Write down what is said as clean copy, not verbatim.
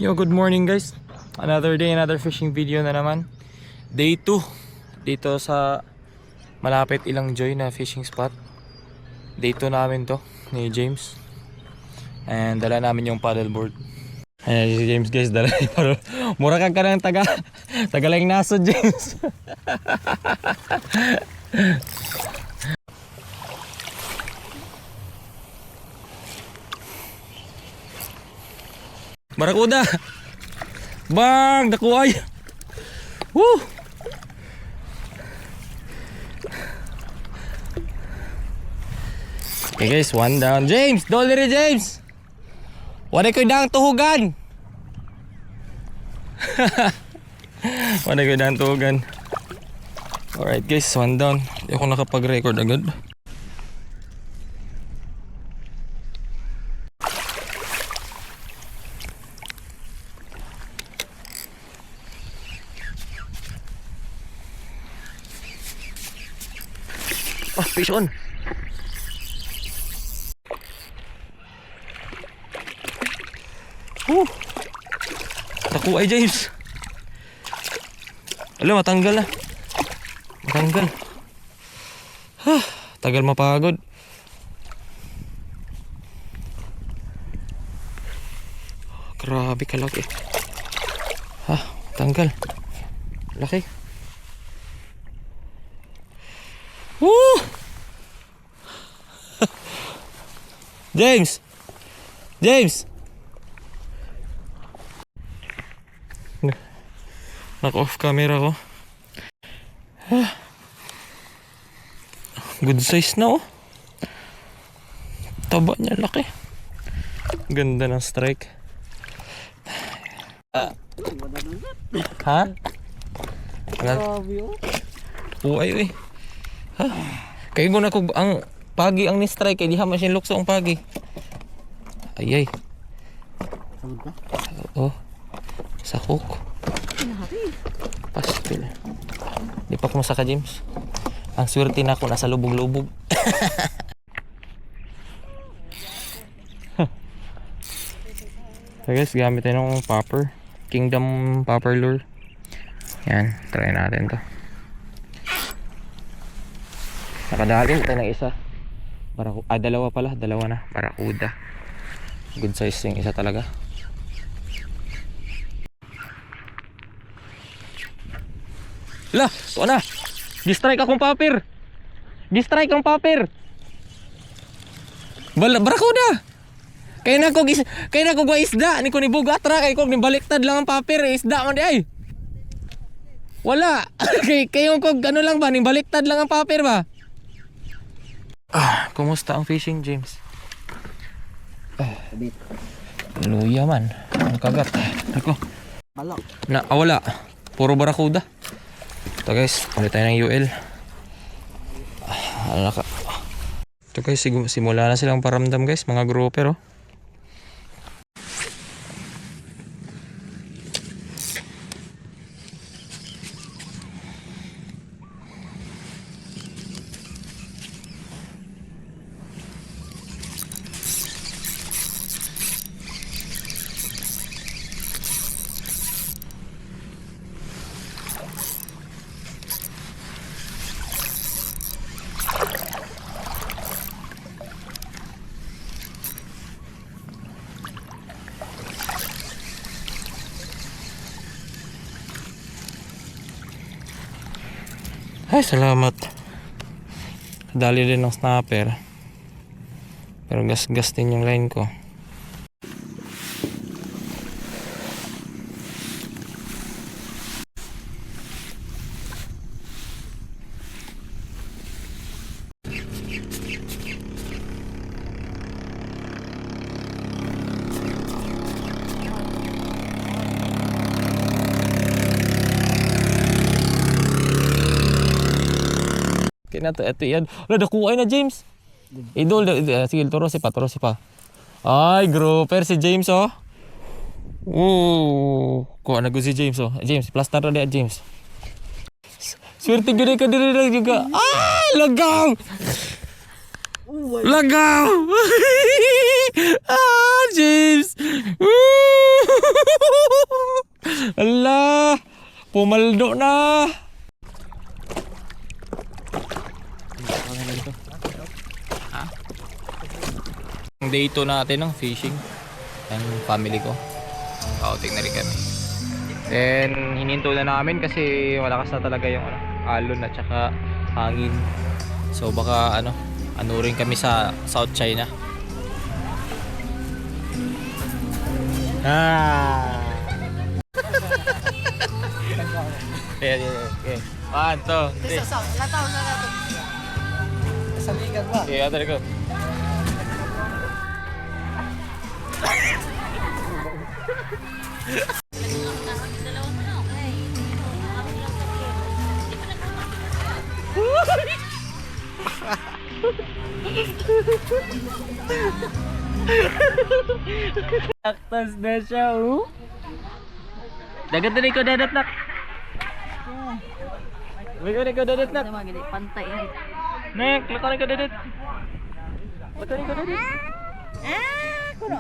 Yo, good morning guys. Another day, another fishing video na naman. Day 2 dito sa malapit Ilang Joy na fishing spot. Day 2 namin to ni James. And dala namin yung paddleboard. Ayan si James guys, dala yung paddle. Mura ka ng taga lang nasod, James. Barakuda! Bang! Nakuhay! Woo! Okay guys, one down. James! Dolly James! Wala ko dang tuhugan! Wala ko dang tuhugan. Alright guys, one down. Hindi ako nakapag-record agad. Oh, fish on. Naku ay James. Alam, matanggal na. Matanggal. Tagal mapagod. Grabe kalaki. Tanggal. Laki. Woo! James! James! Naka-off camera ko. Good size na oh. Taba niya, laki. Ganda ng strike. Ha? Uy. Kaya ko na kung ang pagi ang ni-strike, di hamas yung lukso ang pagi. Ayay. Oh. Sakok. Pastil. Di pa kumusta ka, James? Ang swerte na ako, nasa lubog-lubog. So guys, gamit tayo ng popper. Kingdom popper lure. Yan, try natin to. Nakadali tayo ng isa. Dalawa pala, dalawa na. Barakuda. Good size yung isa talaga. Lah, ito na. Distrike akong papir. Distrike ang papir. Barakuda. Kaya na ko isda ni ko ni bugatra kay ko ni baliktad lang ang papir, isda man di ay. Wala. Kayo ko ano lang ba ni baliktad lang ang papir ba? Kumusta ang fishing, James? Luya man. Ang kagat. Ako. Wala. Puro barakuda. Ito guys, ulit tayo ng UL. Ito guys, simula na silang paramdam guys, mga grouper oh. Ay, salamat. Dali din ng snapper. Pero gas din yung line ko. Ito yan. Nakuha na James. Idol. Sige, turo si pa. Ay, grouper si James oh. Kuha na ko si James oh. James, plaster na James. Swerte gini ka diri lang juga. Lagaw. Lagaw. James. Ala! Pumaldo na! Day 2 natin ng fishing ng family ko. Outing na rin kami. Then hininto na namin kasi malakas na talaga yung alon at saka hangin. So baka ano rin kami sa South China. Okay. 1, 2, 3. Saligan ba? Okay, other go. Taktas na siya, oh. Dagat na ikaw dadat nak. Ikaw na ikaw dadat nak. Pantay yan. Nek, luto na ikaw dadat. Luto na ikaw dadat. Kuno